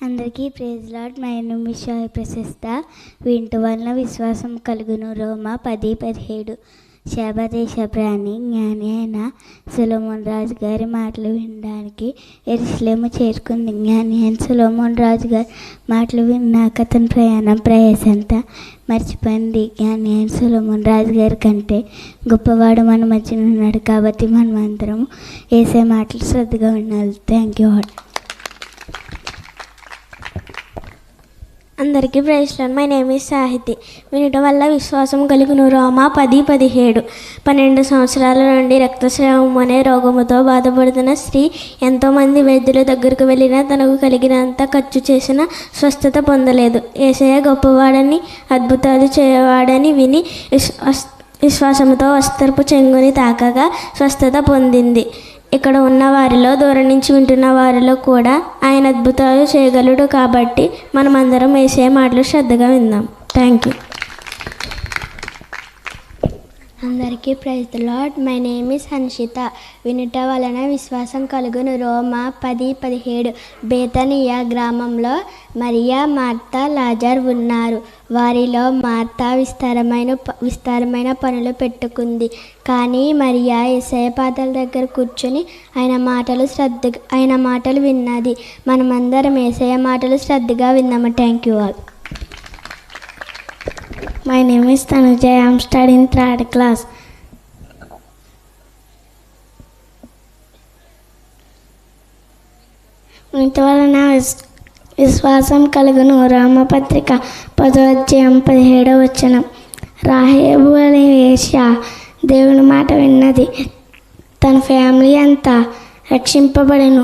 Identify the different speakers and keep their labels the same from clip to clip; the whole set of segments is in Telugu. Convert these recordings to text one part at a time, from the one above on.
Speaker 1: అందరికీ praise lord. My name is Sai Prashasta. వీటి వలన విశ్వాసం కలుగును. రోమా 10:17. శబదేశ ప్రాణి జ్ఞాని అయిన సొలొమోన్ రాజు గారి మాటలు వినడానికి యెరూషలేము చేరుకుంది. జ్ఞాని అయిన సొలొమోన్ రాజు గారి మాటలు విన్నాక అతని ప్రయాసంతా మర్చిపోయింది. జ్ఞాని అయిన సొలొమోన్ రాజు గారి కంటే గొప్పవాడు మన మధ్యన ఉన్నాడు. కాబట్టి మనం అందరము యేసయ్య మాటలు శ్రద్ధగా వినాలి. Thank you all.
Speaker 2: అందరికీ praise lord. My name is Sahiti. వినటం వల్ల విశ్వాసం కలుగును. రోమా 10:17. 12 సంవత్సరాల నుండి రక్తస్రావం అనే రోగముతో బాధపడుతున్న స్త్రీ ఎంతోమంది వైద్యుల దగ్గరకు వెళ్ళినా తనకు కలిగినంత ఖర్చు చేసిన స్వస్థత పొందలేదు. యేసయ్య గొప్పవాడని, అద్భుతాలు చేయవాడని విని విశ్వాసంతో వస్త్రపు చెంగుని తాకగా స్వస్థత పొందింది. ఇక్కడ ఉన్న వారిలో, దూరం నుంచి వింటున్న వారిలో కూడా ఆయన అద్భుతాలు చేయగలడు. కాబట్టి మనమందరం యేసయ్య మాటలు శ్రద్ధగా విందాం. Thank you.
Speaker 3: అందరికీ praise the lord. My name is Hanshitha. వినుట వలన విశ్వాసం కలుగును. రోమా 10:17. బేతనియా గ్రామంలో మరియా, మార్తా, లాజర్ ఉన్నారు. వారిలో మార్తా విస్తారమైన పనులు పెట్టుకుంది. కానీ మరియా యేసయ్య పాదాల దగ్గర కూర్చొని ఆయన మాటలు విన్నది. మనమందరం యేసయ్య మాటలు శ్రద్ధగా విన్నాము. Thank you all.
Speaker 4: My name is Tanuja. I am studying 3rd class. ఇంతవలన విశ్వాసం కలుగును. రామపత్రిక 10:17. రాహేబు అనే వేశ్య దేవుని మాట విన్నది. తన ఫ్యామిలీ అంతా రక్షింపబడెను.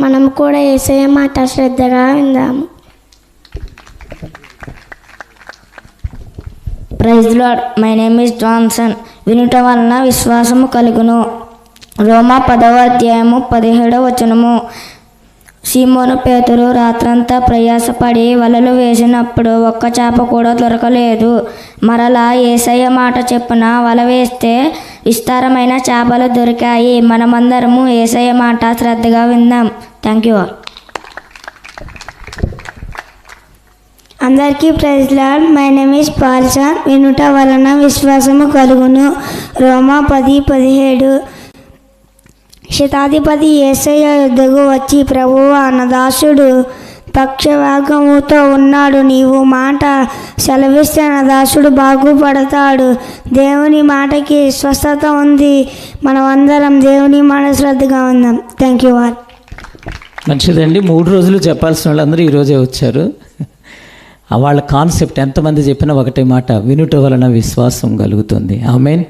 Speaker 4: మనం కూడా యేసయ్య మాట శ్రద్ధగా విందాము.
Speaker 5: Praise lord. My name is Johnson. వినుట వలన విశ్వాసము కలుగును. రోమా 10:17. సీమోను పేతురు రాత్రంతా ప్రయాసపడి వలలు వేసినప్పుడు ఒక్క చేప కూడా దొరకలేదు. మరలా యేసయ్య మాట చెప్పున వల వేస్తే విస్తారమైన చేపలు దొరికాయి. మనమందరము యేసయ్య మాట శ్రద్ధగా విందాం. Thank you all.
Speaker 4: అందరికీ praise lord. My name is Paulson. వినుట వలన విశ్వాసము కలుగును. రోమా 10:17. శతాధిపతి యేసయ్య యొద్దకు వచ్చి, ప్రభువా, నా దాసుడు పక్షవాతముతో ఉన్నాడు. నీవు మాట సెలవిస్తే నా దాసుడు బాగుపడతాడు. దేవుని మాటకి స్వస్థత ఉంది. మనమందరం దేవుని మాట శ్రద్ధగా ఉందాం. Thank you all.
Speaker 6: మంచిదండి. 3 రోజులు చెప్పాల్సిన వాళ్ళందరూ ఈరోజే వచ్చారు. వాళ్ళ కాన్సెప్ట్ ఎంతమంది చెప్పినా ఒకటే మాట, వినుట వలన విశ్వాసం కలుగుతుంది. ఆమేన్.